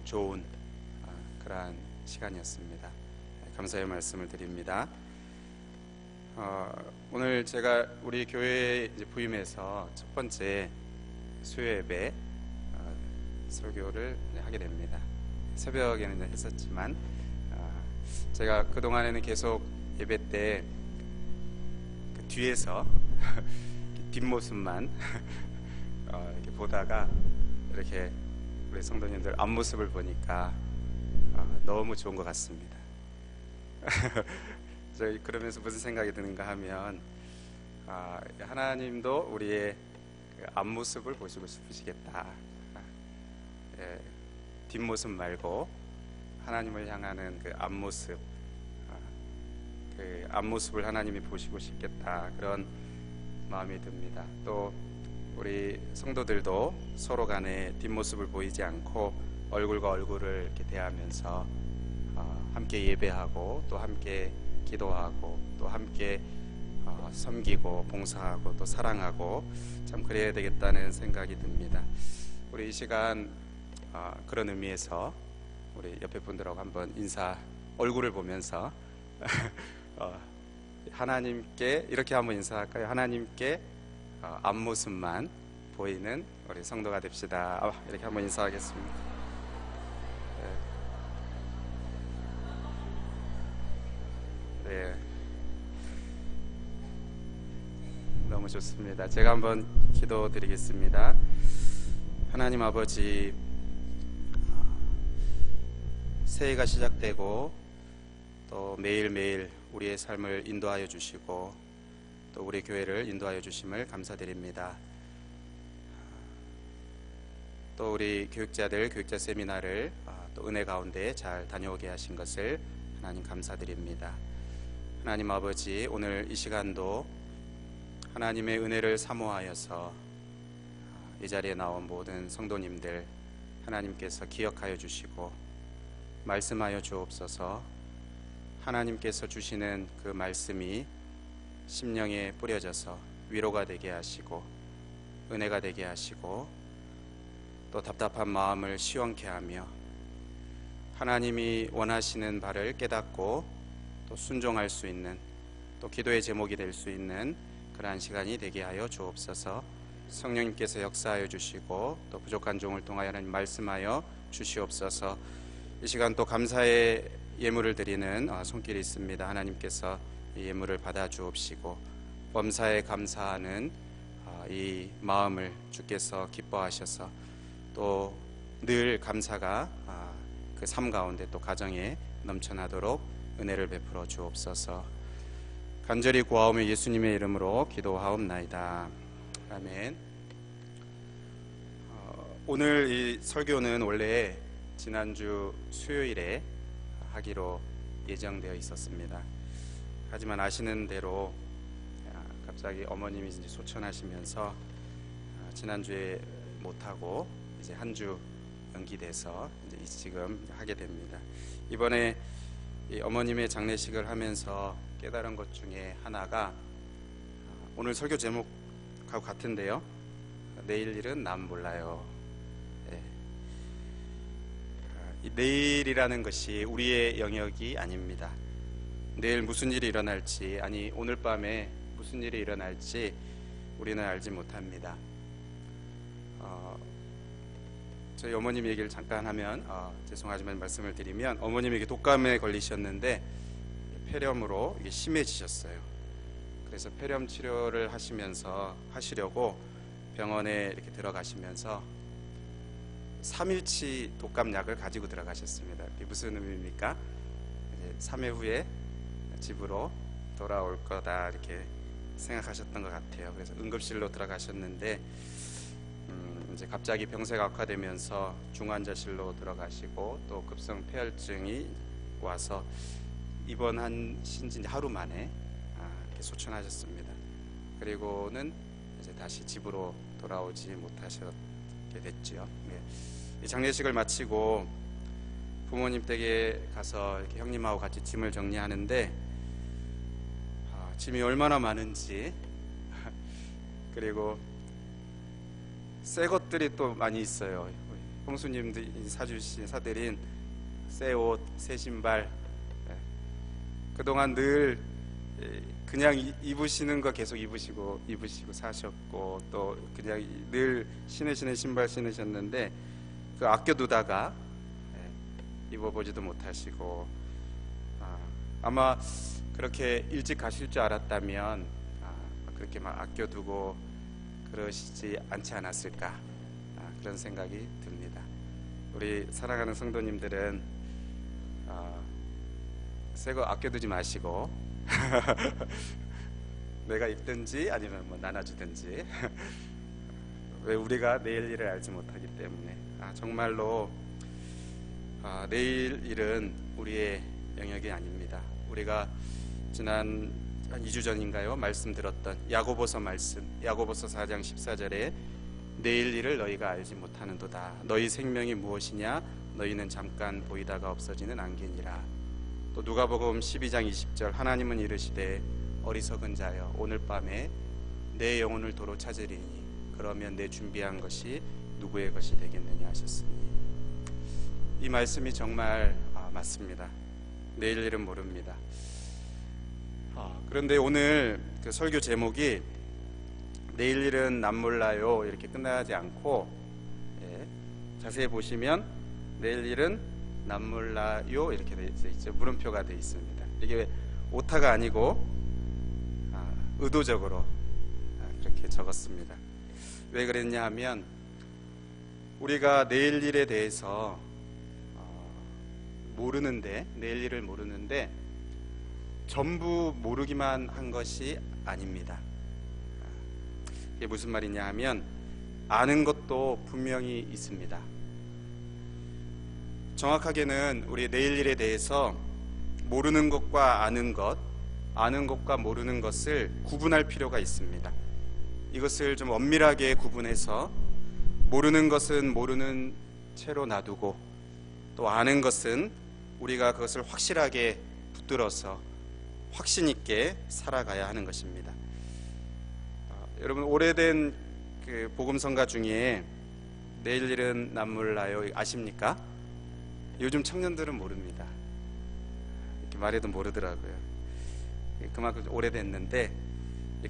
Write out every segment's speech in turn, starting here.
좋은 그러한 시간이었습니다. 감사의 말씀을 드립니다. 오늘 제가 우리 교회에 이제 부임해서 첫 번째 수요 예배 설교를 하게 됩니다. 새벽에는 했었지만 제가 그동안에는 계속 예배 때 그 뒤에서 뒷모습만 이렇게 보다가 이렇게 우리 성도님들 앞모습을 보니까 너무 좋은 것 같습니다. 그러면서 무슨 생각이 드는가 하면 하나님도 우리의 그 앞모습을 보시고 싶으시겠다. 뒷모습 말고 하나님을 향하는 그 앞모습, 그 앞모습을 하나님이 보시고 싶겠다, 그런 마음이 듭니다. 또 우리 성도들도 서로 간에 뒷모습을 보이지 않고 얼굴과 얼굴을 이렇게 대하면서 함께 예배하고 또 함께 기도하고 또 함께 섬기고 봉사하고 또 사랑하고 참 그래야 되겠다는 생각이 듭니다. 우리 이 시간 그런 의미에서 우리 옆에 분들하고 한번 얼굴을 보면서 하나님께 이렇게 한번 인사할까요? 하나님께 앞모습만 보이는 우리 성도가 됩시다. 이렇게 한번 인사하겠습니다. 네. 너무 좋습니다. 제가 한번 기도드리겠습니다. 하나님 아버지, 새해가 시작되고 또 매일매일 우리의 삶을 인도하여 주시고 또 우리 교회를 인도하여 주심을 감사드립니다. 또 우리 교육자들 교육자 세미나를 또 은혜 가운데 잘 다녀오게 하신 것을 하나님 감사드립니다. 하나님 아버지, 오늘 이 시간도 하나님의 은혜를 사모하여서 이 자리에 나온 모든 성도님들 하나님께서 기억하여 주시고 말씀하여 주옵소서. 하나님께서 주시는 그 말씀이 심령에 뿌려져서 위로가 되게 하시고 은혜가 되게 하시고 또 답답한 마음을 시원케 하며 하나님이 원하시는 바를 깨닫고 또 순종할 수 있는, 또 기도의 제목이 될 수 있는 그러한 시간이 되게 하여 주옵소서. 성령님께서 역사하여 주시고 또 부족한 종을 통하여 하나님 말씀하여 주시옵소서. 이 시간 또 감사의 예물을 드리는 손길이 있습니다. 하나님께서 이 예물을 받아 주옵시고 범사에 감사하는 이 마음을 주께서 기뻐하셔서 또 늘 감사가 그 삶 가운데 또 가정에 넘쳐나도록 은혜를 베풀어 주옵소서. 간절히 구하오며 예수님의 이름으로 기도하옵나이다. 아멘. 오늘 이 설교는 원래 지난주 수요일에 하기로 예정되어 있었습니다. 하지만 아시는 대로 갑자기 어머님이 이제 소천하시면서 지난주에 못하고 이제 한 주 연기돼서 이제 지금 하게 됩니다. 이번에 이 어머님의 장례식을 하면서 깨달은 것 중에 하나가 오늘 설교 제목하고 같은데요. 내일 일은 남 몰라요. 이 내일이라는 것이 우리의 영역이 아닙니다. 내일 무슨 일이 일어날지, 아니 오늘 밤에 무슨 일이 일어날지 우리는 알지 못합니다. 저희 어머님 얘기를 잠깐 하면 죄송하지만 말씀을 드리면 어머님이 독감에 걸리셨는데 폐렴으로 이게 심해지셨어요. 그래서 폐렴 치료를 하시려고 병원에 이렇게 들어가시면서 3일치 독감약을 가지고 들어가셨습니다. 이게 무슨 의미입니까? 3회 후에 집으로 돌아올 거다 이렇게 생각하셨던 것 같아요. 그래서 응급실로 들어가셨는데 이제 갑자기 병세가 악화되면서 중환자실로 들어가시고 또 급성 폐혈증이 와서 입원하신 지 하루 만에 이렇게 소천하셨습니다. 그리고는 이제 다시 집으로 돌아오지 못하셨게 됐죠. 이 장례식을 마치고 부모님 댁에 가서 이렇게 형님하고 같이 짐을 정리하는데 짐이 얼마나 많은지 그리고 새 것들이 또 많이 있어요. 형수님들이 사드린 새 옷, 새 신발, 그동안 늘 그냥 입으시는 거 계속 입으시고 사셨고, 또 그냥 늘 신으시는 신발 신으셨는데 그 아껴두다가 입어보지도 못하시고, 아마 그렇게 일찍 가실 줄 알았다면 그렇게 막 아껴두고 그러시지 않지 않았을까, 그런 생각이 듭니다. 우리 사랑하는 성도님들은 새 거 아껴두지 마시고 내가 입든지 아니면 뭐 나눠주든지 왜 우리가 내일 일을 알지 못하기 때문에 정말로 내일 일은 우리의 영역이 아닙니다. 우리가 지난 한 2주 전인가요? 말씀 들었던 야고보서 말씀, 야고보서 4장 14절에 내일 일을 너희가 알지 못하는도다. 너희 생명이 무엇이냐? 너희는 잠깐 보이다가 없어지는 안개니라. 또 누가복음 12장 20절 하나님은 이르시되 어리석은 자여 오늘 밤에 내 영혼을 도로 찾으리니 그러면 내 준비한 것이 누구의 것이 되겠느냐 하셨으니, 이 말씀이 정말 맞습니다. 내일 일은 모릅니다. 그런데 오늘 그 설교 제목이 내일 일은 남몰라요 이렇게 끝나지 않고, 자세히 보시면 내일 일은 남몰라요 이렇게 되어 있죠. 물음표가 되어 있습니다. 이게 오타가 아니고 의도적으로 그렇게 적었습니다. 왜 그랬냐 하면, 우리가 내일 일에 대해서 내일 일을 모르는데 전부 모르기만 한 것이 아닙니다. 이게 무슨 말이냐 하면, 아는 것도 분명히 있습니다. 정확하게는 우리 내일 일에 대해서 모르는 것과 아는 것, 아는 것과 모르는 것을 구분할 필요가 있습니다. 이것을 좀 엄밀하게 구분해서 모르는 것은 모르는 채로 놔두고, 또 아는 것은 우리가 그것을 확실하게 붙들어서 확신 있게 살아가야 하는 것입니다. 여러분, 오래된 그 복음성가 중에 내일 일은 남몰라요 아십니까? 요즘 청년들은 모릅니다. 이렇게 말해도 모르더라고요. 그만큼 오래됐는데,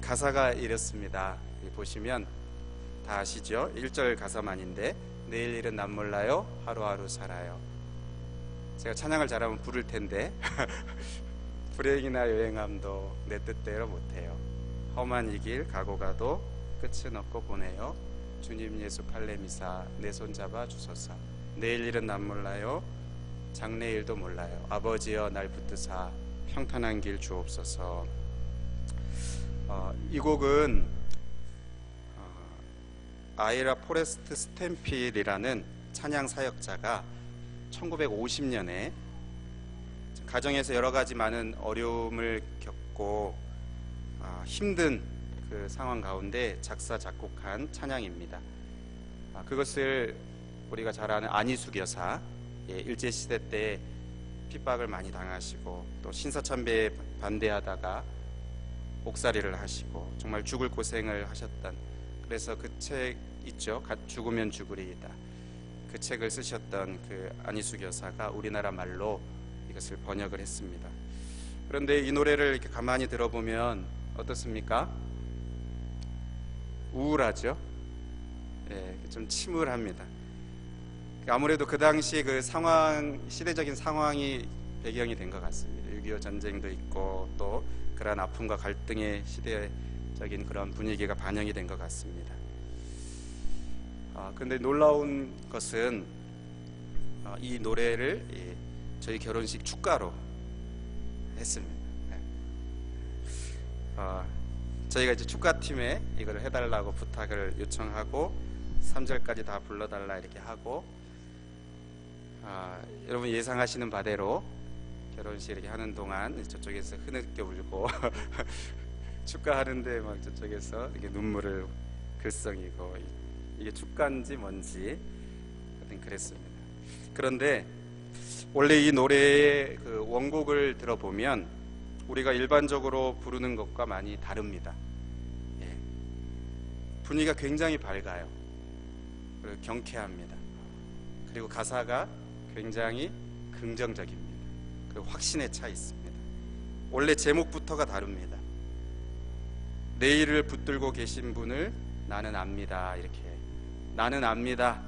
가사가 이렇습니다. 보시면 다 아시죠? 1절 가사만인데 내일 일은 남몰라요 하루하루 살아요. 제가 찬양을 잘하면 부를 텐데 불행이나 여행함도 내 뜻대로 못해요. 험한 이 길 가고 가도 끝은 없고 보내요. 주님 예수 팔레미사 내 손 잡아 주소서. 내일 일은 남몰라요 장래일도 몰라요. 아버지여 날 붙드사 평탄한 길 주옵소서. 이 곡은 아이라 포레스트 스탠필이라는 찬양 사역자가 1950년에 가정에서 여러 가지 많은 어려움을 겪고 힘든 그 상황 가운데 작사 작곡한 찬양입니다. 그것을 우리가 잘 아는 안희숙 여사, 일제시대 때 핍박을 많이 당하시고 또 신사참배에 반대하다가 옥살이를 하시고 정말 죽을 고생을 하셨던, 그래서 그 책 있죠, 죽으면 죽으리이다. 그 책을 쓰셨던 그 안희숙 여사가 우리나라 말로 이것을 번역을 했습니다. 그런데 이 노래를 이렇게 가만히 들어보면 어떻습니까? 우울하죠? 좀 침울합니다. 아무래도 그 당시 그 상황, 시대적인 상황이 배경이 된 것 같습니다. 6.25 전쟁도 있고 또 그러한 아픔과 갈등의 시대적인 그런 분위기가 반영이 된 것 같습니다. 근데 놀라운 것은 이 노래를 저희 결혼식 축가로 했습니다. 저희가 이제 축가팀에 이걸 해달라고 부탁을 요청하고 3절까지 다 불러달라 이렇게 하고, 여러분 예상하시는 바대로 결혼식 이렇게 하는 동안 저쪽에서 흐느껴 울고 축가하는데 막 저쪽에서 이렇게 눈물을 글썽이고, 이게 축가인지 뭔지 하여튼 그랬습니다. 그런데 원래 이 노래의 그 원곡을 들어보면 우리가 일반적으로 부르는 것과 많이 다릅니다. 분위기가 굉장히 밝아요. 그리고 경쾌합니다. 그리고 가사가 굉장히 긍정적입니다. 그리고 확신에 차 있습니다. 원래 제목부터가 다릅니다. 내일을 붙들고 계신 분을 나는 압니다. 이렇게 나는 압니다.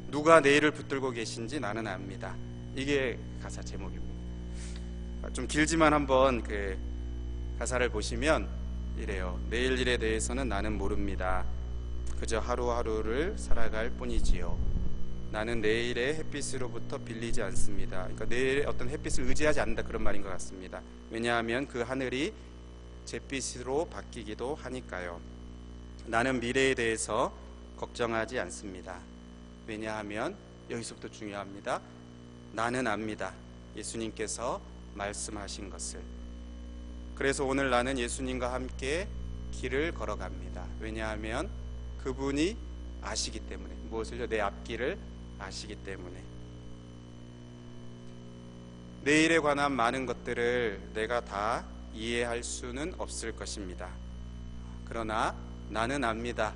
누가 내일을 붙들고 계신지 나는 압니다. 이게 가사 제목입니다. 좀 길지만 한번 그 가사를 보시면 이래요. 내일 일에 대해서는 나는 모릅니다. 그저 하루하루를 살아갈 뿐이지요. 나는 내일의 햇빛으로부터 빌리지 않습니다. 그러니까 내일의 어떤 햇빛을 의지하지 않는다, 그런 말인 것 같습니다. 왜냐하면 그 하늘이 잿빛으로 바뀌기도 하니까요. 나는 미래에 대해서 걱정하지 않습니다. 왜냐하면 여기서부터 중요합니다. 나는 압니다. 예수님께서 말씀하신 것을. 그래서 오늘 나는 예수님과 함께 길을 걸어갑니다. 왜냐하면 그분이 아시기 때문에. 무엇을요? 내 앞길을 아시기 때문에. 내일에 관한 많은 것들을 내가 다 이해할 수는 없을 것입니다. 그러나 나는 압니다.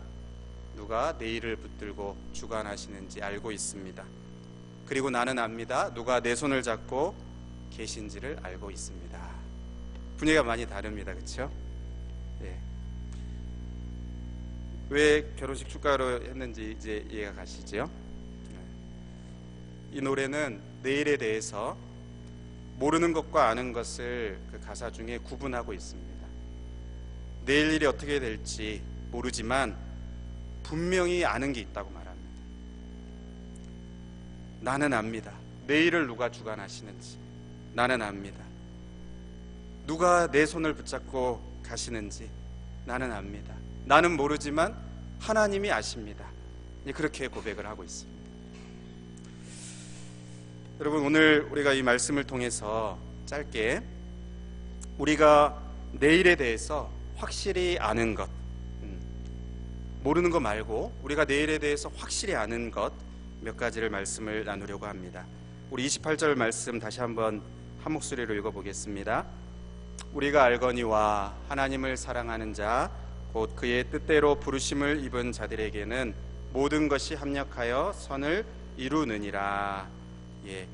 누가 내일을 붙들고 주관하시는지 알고 있습니다. 그리고 나는 압니다. 누가 내 손을 잡고 계신지를 알고 있습니다. 분위기가 많이 다릅니다. 그렇죠? 예. 왜 결혼식 축가로 했는지 이제 이해가 가시죠? 이 노래는 내일에 대해서 모르는 것과 아는 것을 그 가사 중에 구분하고 있습니다. 내일 일이 어떻게 될지 모르지만 분명히 아는 게 있다고 말합니다. 나는 압니다. 내일을 누가 주관하시는지 나는 압니다. 누가 내 손을 붙잡고 가시는지 나는 압니다. 나는 모르지만 하나님이 아십니다. 그렇게 고백을 하고 있습니다. 여러분, 오늘 우리가 이 말씀을 통해서 짧게 우리가 내일에 대해서 확실히 아는 것, 모르는 것 말고 우리가 내일에 대해서 확실히 아는 것 몇 가지를 말씀을 나누려고 합니다. 우리 28절 말씀 다시 한번 한 목소리로 읽어보겠습니다. 우리가 알거니와 하나님을 사랑하는 자 곧 그의 뜻대로 부르심을 입은 자들에게는 모든 것이 합력하여 선을 이루느니라. 예,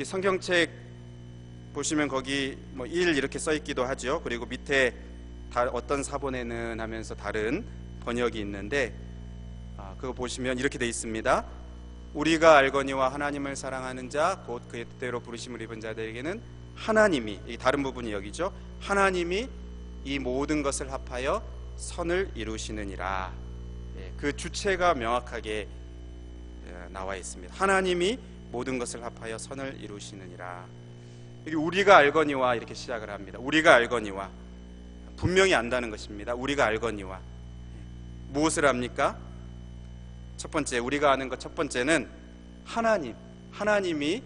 성경책 보시면 거기 뭐 1 이렇게 써 있기도 하죠. 그리고 밑에 어떤 사본에는 하면서 다른 번역이 있는데 그거 보시면 이렇게 돼 있습니다. 우리가 알거니와 하나님을 사랑하는 자 곧 그의 뜻대로 부르심을 입은 자들에게는 하나님이, 이 다른 부분이 여기죠. 하나님이 이 모든 것을 합하여 선을 이루시느니라. 예, 그 주체가 명확하게 나와 있습니다. 하나님이 모든 것을 합하여 선을 이루시느니라. 여기 우리가 알거니와 이렇게 시작을 합니다. 우리가 알거니와, 분명히 안다는 것입니다. 우리가 알거니와. 무엇을 압니까? 첫 번째, 우리가 아는 것 첫 번째는 하나님이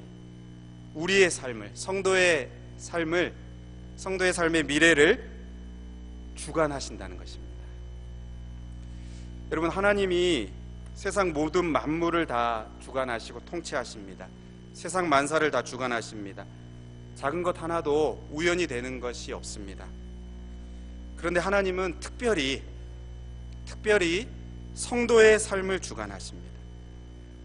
우리의 삶을, 성도의 삶의 미래를 주관하신다는 것입니다. 여러분, 하나님이 세상 모든 만물을 다 주관하시고 통치하십니다. 세상 만사를 다 주관하십니다. 작은 것 하나도 우연히 되는 것이 없습니다. 그런데 하나님은 특별히 성도의 삶을 주관하십니다.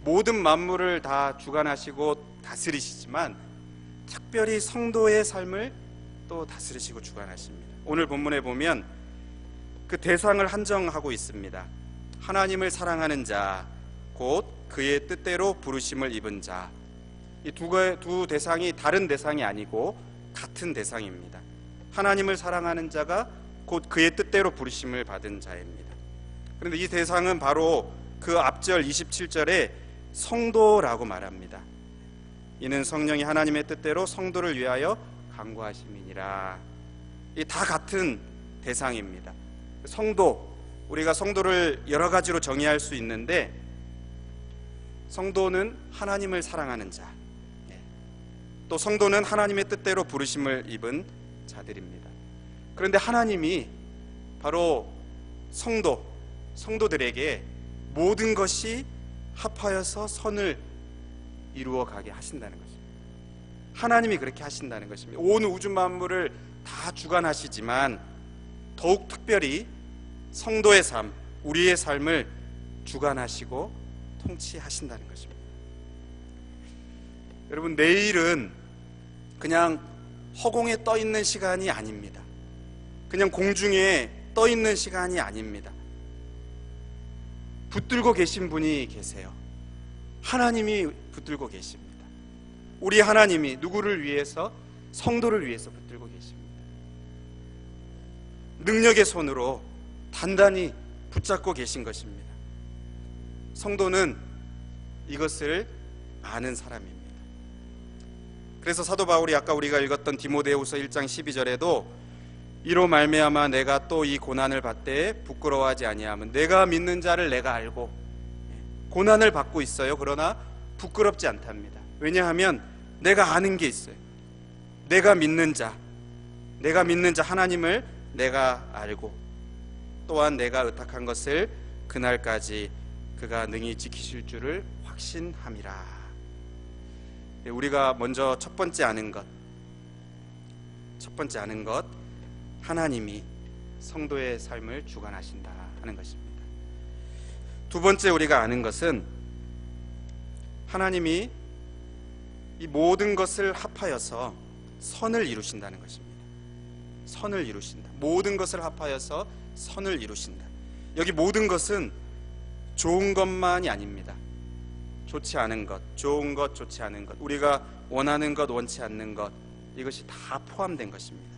모든 만물을 다 주관하시고 다스리시지만 특별히 성도의 삶을 또 다스리시고 주관하십니다. 오늘 본문에 보면 그 대상을 한정하고 있습니다. 하나님을 사랑하는 자, 곧 그의 뜻대로 부르심을 입은 자. 이 두 대상이 다른 대상이 아니고 같은 대상입니다. 하나님을 사랑하는 자가 곧 그의 뜻대로 부르심을 받은 자입니다. 그런데 이 대상은 바로 그 앞절 27절에 성도라고 말합니다. 이는 성령이 하나님의 뜻대로 성도를 위하여 간구하심이니라. 이 다 같은 대상입니다. 성도, 우리가 성도를 여러 가지로 정의할 수 있는데 성도는 하나님을 사랑하는 자, 또 성도는 하나님의 뜻대로 부르심을 입은 자들입니다. 그런데 하나님이 바로 성도들에게 모든 것이 합하여서 선을 이루어 가게 하신다는 것입니다. 하나님이 그렇게 하신다는 것입니다. 온 우주 만물을 다 주관하시지만 더욱 특별히 성도의 삶, 우리의 삶을 주관하시고 통치하신다는 것입니다. 여러분, 내일은 그냥 허공에 떠 있는 시간이 아닙니다. 그냥 공중에 떠 있는 시간이 아닙니다. 붙들고 계신 분이 계세요. 하나님이 붙들고 계십니다. 우리 하나님이 누구를 위해서? 성도를 위해서 붙들고 계십니다. 능력의 손으로 단단히 붙잡고 계신 것입니다. 성도는 이것을 아는 사람입니다. 그래서 사도 바울이 아까 우리가 읽었던 디모데후서 1장 12절에도 이로 말미암아 내가 또 이 고난을 받되 부끄러워하지 아니하면 내가 믿는 자를 내가 알고, 고난을 받고 있어요. 그러나 부끄럽지 않답니다. 왜냐하면 내가 아는 게 있어요. 내가 믿는 자 하나님을 내가 알고, 또한 내가 의탁한 것을 그날까지 그가 능히 지키실 줄을 확신함이라. 우리가 먼저 첫 번째 아는 것, 하나님이 성도의 삶을 주관하신다 하는 것입니다. 두 번째 우리가 아는 것은 하나님이 이 모든 것을 합하여서 선을 이루신다는 것입니다. 선을 이루신다. 모든 것을 합하여서 선을 이루신다. 여기 모든 것은 좋은 것만이 아닙니다. 좋지 않은 것, 좋은 것, 좋지 않은 것, 우리가 원하는 것, 원치 않는 것, 이것이 다 포함된 것입니다.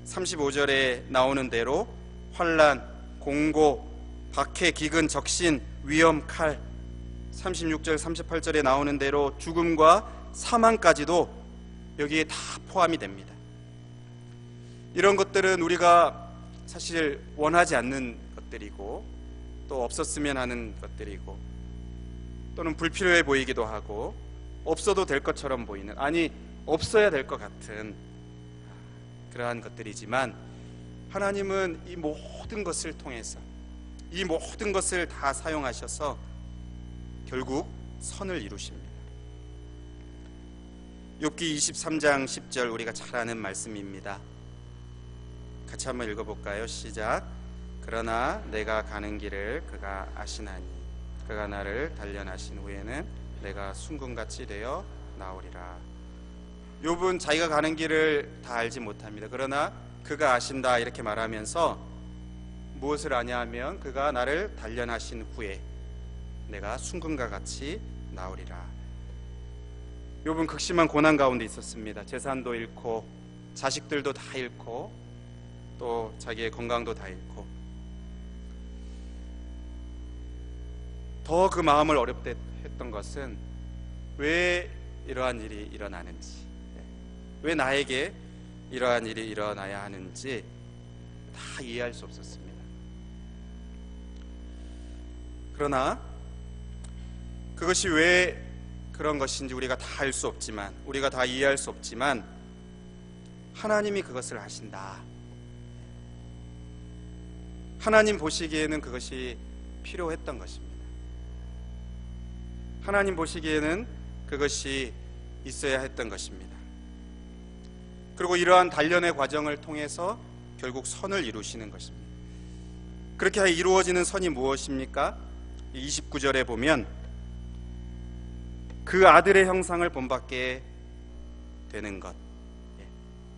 35절에 나오는 대로 환난, 공고, 박해, 기근, 적신, 위험, 칼, 36절, 38절에 나오는 대로 죽음과 사망까지도 여기에 다 포함이 됩니다. 이런 것들은 우리가 사실 원하지 않는 것들이고, 또 없었으면 하는 것들이고, 또는 불필요해 보이기도 하고, 없어도 될 것처럼 보이는, 아니 없어야 될 것 같은 그러한 것들이지만, 하나님은 이 모든 것을 통해서, 이 모든 것을 다 사용하셔서 결국 선을 이루십니다. 욥기 23장 10절 우리가 잘 아는 말씀입니다. 같이 한번 읽어볼까요? 시작. 그러나 내가 가는 길을 그가 아시나니 그가 나를 단련하신 후에는 내가 순금같이 되어 나오리라. 욥은 자기가 가는 길을 다 알지 못합니다. 그러나 그가 아신다 이렇게 말하면서 무엇을 아냐 하면 그가 나를 단련하신 후에 내가 순금과 같이 나오리라. 욥은 극심한 고난 가운데 있었습니다. 재산도 잃고 자식들도 다 잃고 또 자기의 건강도 다 잃고, 더 그 마음을 어렵게 했던 것은 왜 이러한 일이 일어나는지, 왜 나에게 이러한 일이 일어나야 하는지 다 이해할 수 없었습니다. 그러나 그것이 왜 그런 것인지 우리가 다 알 수 없지만, 우리가 다 이해할 수 없지만 하나님이 그것을 하신다. 하나님 보시기에는 그것이 필요했던 것입니다. 하나님 보시기에는 그것이 있어야 했던 것입니다. 그리고 이러한 단련의 과정을 통해서 결국 선을 이루시는 것입니다. 그렇게 이루어지는 선이 무엇입니까? 29절에 보면 그 아들의 형상을 본받게 되는 것,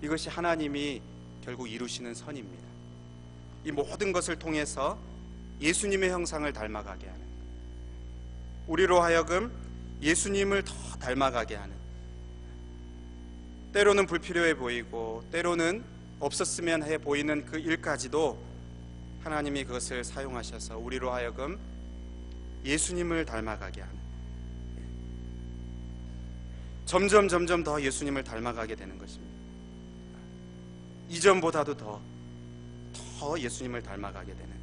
이것이 하나님이 결국 이루시는 선입니다. 이 모든 것을 통해서 예수님의 형상을 닮아가게 하는, 우리로 하여금 예수님을 더 닮아가게 하는, 때로는 불필요해 보이고 때로는 없었으면 해 보이는 그 일까지도 하나님이 그것을 사용하셔서 우리로 하여금 예수님을 닮아가게 하는, 점점 더 예수님을 닮아가게 되는 것입니다. 이전보다도 더 예수님을 닮아가게 되는,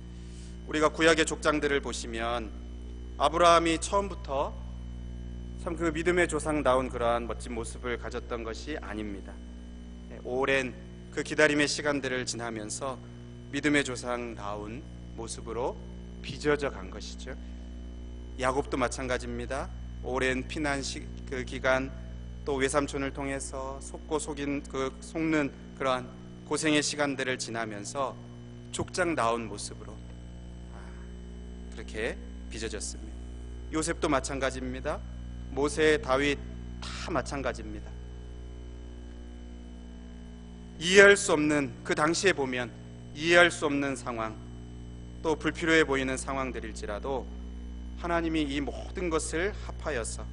우리가 구약의 족장들을 보시면 아브라함이 처음부터 참 그 믿음의 조상다운 그러한 멋진 모습을 가졌던 것이 아닙니다. 오랜 그 기다림의 시간들을 지나면서 믿음의 조상다운 모습으로 빚어져 간 것이죠. 야곱도 마찬가지입니다. 오랜 피난 그 기간, 또 외삼촌을 통해서 속고 속는 그러한 고생의 시간들을 지나면서 족장다운 모습으로 그렇게 빚어졌습니다. 요셉도 마찬가지입니다. 모세, 다윗 다 마찬가지입니다. 이해할 수 없는, 그 당시에 보면 이해할 수 없는 상황, 또 불필요해 보이는 상황들일지라도 하나님이 이 모든 것을 합하여서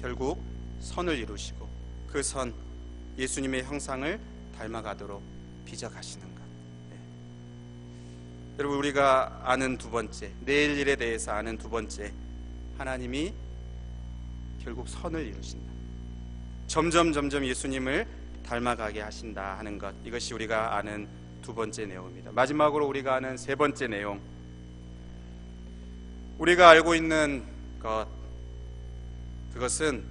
결국 선을 이루시고 그 선, 예수님의 형상을 닮아가도록 빚어가시는 것. 여러분, 우리가 아는 두 번째, 내일 일에 대해서 아는 두 번째, 하나님이 결국 선을 이루신다. 점점 예수님을 닮아가게 하신다 하는 것, 이것이 우리가 아는 두 번째 내용입니다. 마지막으로 우리가 아는 세 번째 내용, 우리가 알고 있는 것, 그것은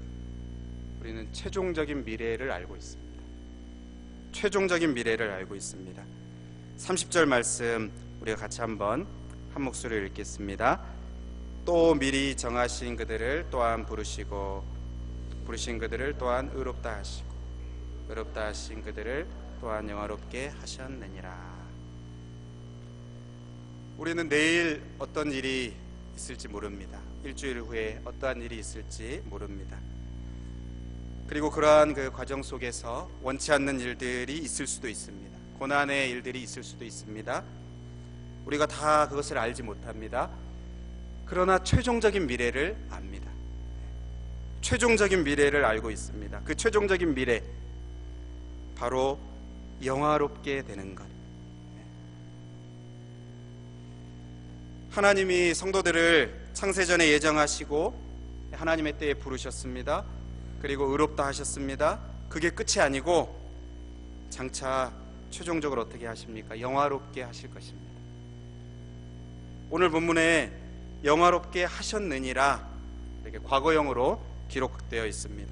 우리는 최종적인 미래를 알고 있습니다. 최종적인 미래를 알고 있습니다. 30절 말씀 우리가 같이 한번 한 목소리로 읽겠습니다. 또 미리 정하신 그들을 또한 부르시고 부르신 그들을 또한 의롭다 하시고 의롭다 하신 그들을 또한 영화롭게 하셨느니라. 우리는 내일 어떤 일이 있을지 모릅니다. 일주일 후에 어떠한 일이 있을지 모릅니다. 그리고 그러한 그 과정 속에서 원치 않는 일들이 있을 수도 있습니다. 고난의 일들이 있을 수도 있습니다. 우리가 다 그것을 알지 못합니다. 그러나 최종적인 미래를 압니다. 최종적인 미래를 알고 있습니다. 그 최종적인 미래, 바로 영화롭게 되는 것. 하나님이 성도들을 창세전에 예정하시고 하나님의 때에 부르셨습니다. 그리고 의롭다 하셨습니다. 그게 끝이 아니고 장차 최종적으로 어떻게 하십니까? 영화롭게 하실 것입니다. 오늘 본문에 영화롭게 하셨느니라 이렇게 과거형으로 기록되어 있습니다.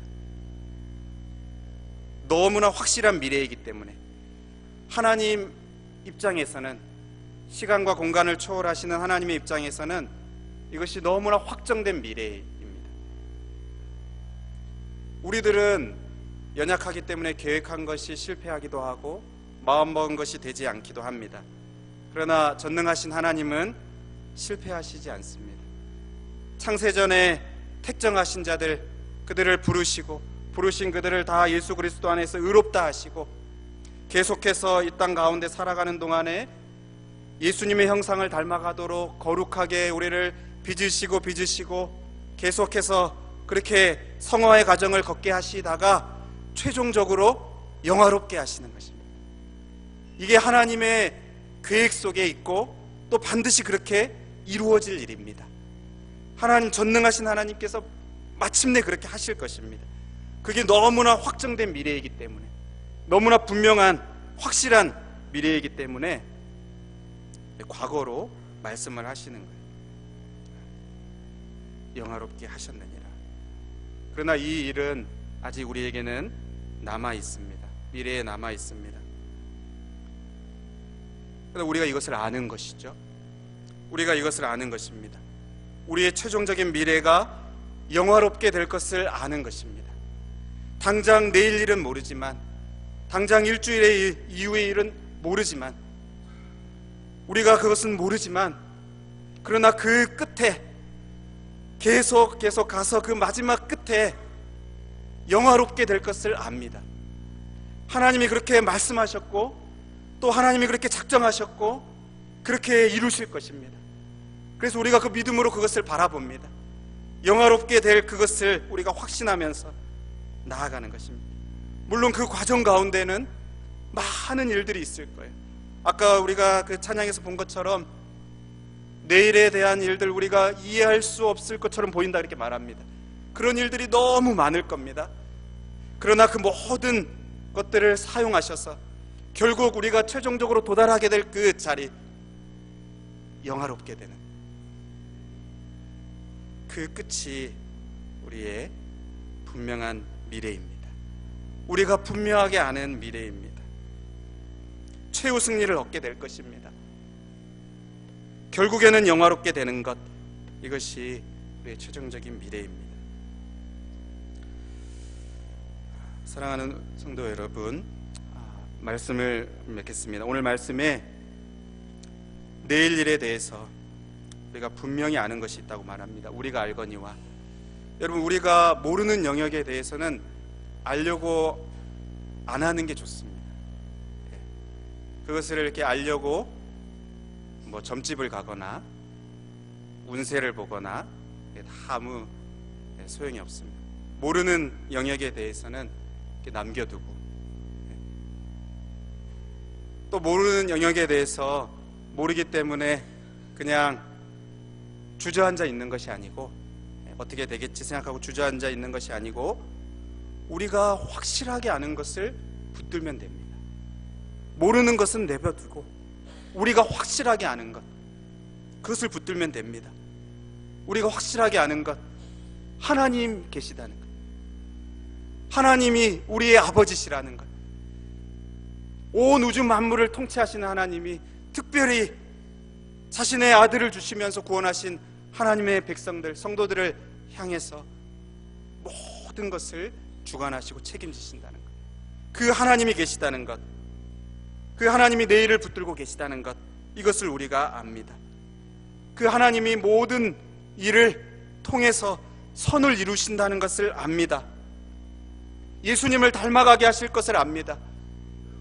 너무나 확실한 미래이기 때문에 하나님 입장에서는, 시간과 공간을 초월하시는 하나님의 입장에서는 이것이 너무나 확정된 미래입니다. 우리들은 연약하기 때문에 계획한 것이 실패하기도 하고 마음먹은 것이 되지 않기도 합니다. 그러나 전능하신 하나님은 실패하시지 않습니다. 창세전에 택정하신 자들, 그들을 부르시고 부르신 그들을 다 예수 그리스도 안에서 의롭다 하시고 계속해서 이 땅 가운데 살아가는 동안에 예수님의 형상을 닮아가도록 거룩하게 우리를 빚으시고 계속해서 그렇게 성화의 과정을 걷게 하시다가 최종적으로 영화롭게 하시는 것입니다. 이게 하나님의 계획 속에 있고 또 반드시 그렇게 이루어질 일입니다. 하나님, 전능하신 하나님께서 마침내 그렇게 하실 것입니다. 그게 너무나 확정된 미래이기 때문에, 너무나 분명한 확실한 미래이기 때문에 과거로 말씀을 하시는 거예요. 영화롭게 하셨느니라. 그러나 이 일은 아직 우리에게는 남아 있습니다. 미래에 남아 있습니다. 그러나 우리가 이것을 아는 것이죠. 우리가 이것을 아는 것입니다. 우리의 최종적인 미래가 영화롭게 될 것을 아는 것입니다. 당장 내일 일은 모르지만, 당장 일주일의 이후의 일은 모르지만, 우리가 그것은 모르지만, 그러나 그 끝에 계속 가서 그 마지막 끝에 영화롭게 될 것을 압니다. 하나님이 그렇게 말씀하셨고 또 하나님이 그렇게 작정하셨고 그렇게 이루실 것입니다. 그래서 우리가 그 믿음으로 그것을 바라봅니다. 영화롭게 될 그것을 우리가 확신하면서 나아가는 것입니다. 물론 그 과정 가운데는 많은 일들이 있을 거예요. 아까 우리가 그 찬양에서 본 것처럼 내일에 대한 일들 우리가 이해할 수 없을 것처럼 보인다 이렇게 말합니다. 그런 일들이 너무 많을 겁니다. 그러나 그 모든 것들을 사용하셔서 결국 우리가 최종적으로 도달하게 될 그 자리, 영화롭게 되는 그 끝이 우리의 분명한 미래입니다. 우리가 분명하게 아는 미래입니다. 최후 승리를 얻게 될 것입니다. 결국에는 영화롭게 되는 것, 이것이 우리의 최종적인 미래입니다. 사랑하는 성도 여러분, 말씀을 맺겠습니다. 오늘 말씀에 내일 일에 대해서 우리가 분명히 아는 것이 있다고 말합니다. 우리가 알거니와. 여러분, 우리가 모르는 영역에 대해서는 알려고 안 하는 게 좋습니다. 그것을 이렇게 알려고 뭐 점집을 가거나 운세를 보거나 아무 소용이 없습니다. 모르는 영역에 대해서는 이렇게 남겨두고, 또 모르는 영역에 대해서 모르기 때문에 그냥 주저앉아 있는 것이 아니고, 어떻게 되겠지 생각하고 주저앉아 있는 것이 아니고, 우리가 확실하게 아는 것을 붙들면 됩니다. 모르는 것은 내버려두고 우리가 확실하게 아는 것, 그것을 붙들면 됩니다. 우리가 확실하게 아는 것, 하나님 계시다는 것, 하나님이 우리의 아버지시라는 것, 온 우주 만물을 통치하시는 하나님이 특별히 자신의 아들을 주시면서 구원하신 하나님의 백성들, 성도들을 향해서 모든 것을 주관하시고 책임지신다는 것, 그 하나님이 계시다는 것, 그 하나님이 내일을 붙들고 계시다는 것, 이것을 우리가 압니다. 그 하나님이 모든 일을 통해서 선을 이루신다는 것을 압니다. 예수님을 닮아가게 하실 것을 압니다.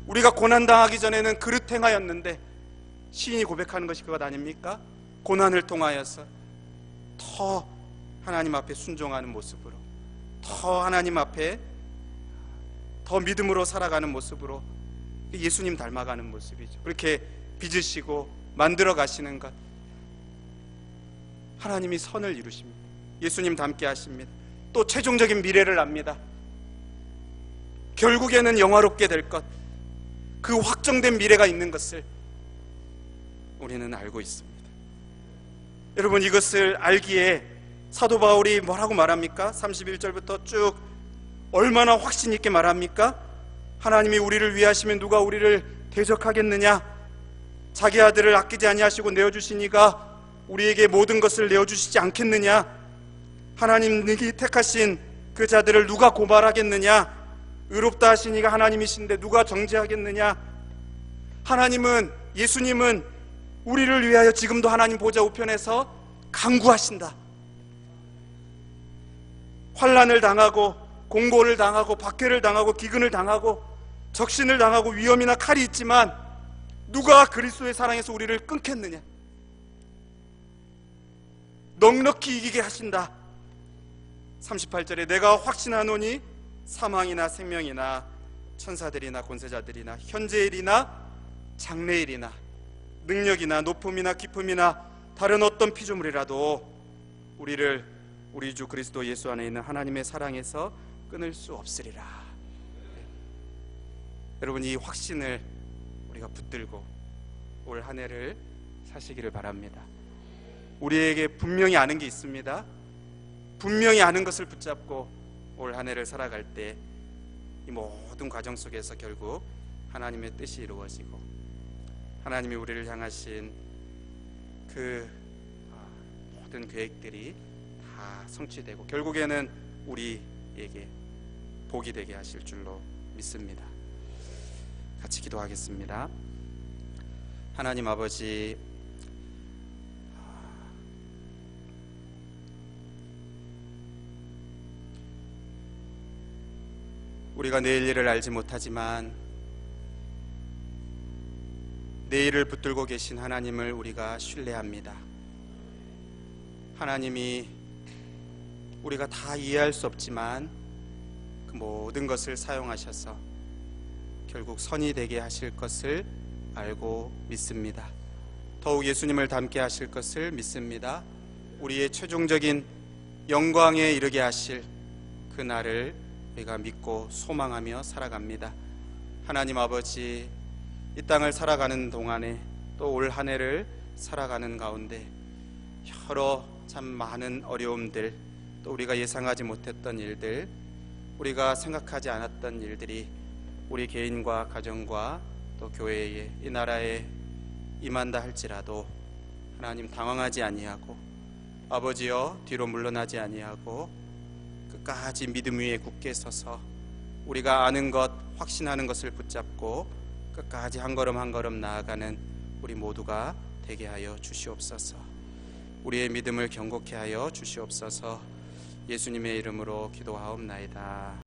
우리가 고난당하기 전에는 그릇 행하였는데, 시인이 고백하는 것이 그것 아닙니까? 고난을 통하여서 더 하나님 앞에 순종하는 모습으로, 더 하나님 앞에 더 믿음으로 살아가는 모습으로 예수님 닮아가는 모습이죠. 그렇게 빚으시고 만들어 가시는 것, 하나님이 선을 이루십니다. 예수님 닮게 하십니다. 또 최종적인 미래를 압니다. 결국에는 영화롭게 될 것, 그 확정된 미래가 있는 것을 우리는 알고 있습니다. 여러분, 이것을 알기에 사도 바울이 뭐라고 말합니까? 31절부터 쭉 얼마나 확신 있게 말합니까? 하나님이 우리를 위하시면 누가 우리를 대적하겠느냐? 자기 아들을 아끼지 아니하시고 내어주시니가 우리에게 모든 것을 내어주시지 않겠느냐? 하나님이 택하신 그 자들을 누가 고발하겠느냐? 의롭다 하시니가 하나님이신데 누가 정죄하겠느냐? 하나님은, 예수님은 우리를 위하여 지금도 하나님 보좌 우편에서 간구하신다. 환난을 당하고 공고를 당하고 박해를 당하고 기근을 당하고 적신을 당하고 위험이나 칼이 있지만 누가 그리스도의 사랑에서 우리를 끊겠느냐? 넉넉히 이기게 하신다. 38절에 내가 확신하노니 사망이나 생명이나 천사들이나 권세자들이나 현재일이나 장래일이나 능력이나 높음이나 깊음이나 다른 어떤 피조물이라도 우리를 우리 주 그리스도 예수 안에 있는 하나님의 사랑에서 끊을 수 없으리라. 여러분, 이 확신을 우리가 붙들고 올 한 해를 사시기를 바랍니다. 우리에게 분명히 아는 게 있습니다. 분명히 아는 것을 붙잡고 올 한 해를 살아갈 때 이 모든 과정 속에서 결국 하나님의 뜻이 이루어지고 하나님이 우리를 향하신 그 모든 계획들이 다 성취되고 결국에는 우리에게 복이 되게 하실 줄로 믿습니다. 같이 기도하겠습니다. 하나님 아버지, 우리가 내일 일을 알지 못하지만 내일을 붙들고 계신 하나님을 우리가 신뢰합니다. 하나님이 우리가 다 이해할 수 없지만 그 모든 것을 사용하셔서 결국 선이 되게 하실 것을 알고 믿습니다. 더욱 예수님을 닮게 하실 것을 믿습니다. 우리의 최종적인 영광에 이르게 하실 그 날을 우리가 믿고 소망하며 살아갑니다. 하나님 아버지, 이 땅을 살아가는 동안에 또 올 한 해를 살아가는 가운데 여러 참 많은 어려움들, 또 우리가 예상하지 못했던 일들, 우리가 생각하지 않았던 일들이 우리 개인과 가정과 또 교회에, 이 나라에 임한다 할지라도 하나님 당황하지 아니하고 아버지여 뒤로 물러나지 아니하고 끝까지 믿음 위에 굳게 서서 우리가 아는 것, 확신하는 것을 붙잡고 끝까지 한 걸음 한 걸음 나아가는 우리 모두가 되게 하여 주시옵소서. 우리의 믿음을 견고케 하여 주시옵소서. 예수님의 이름으로 기도하옵나이다.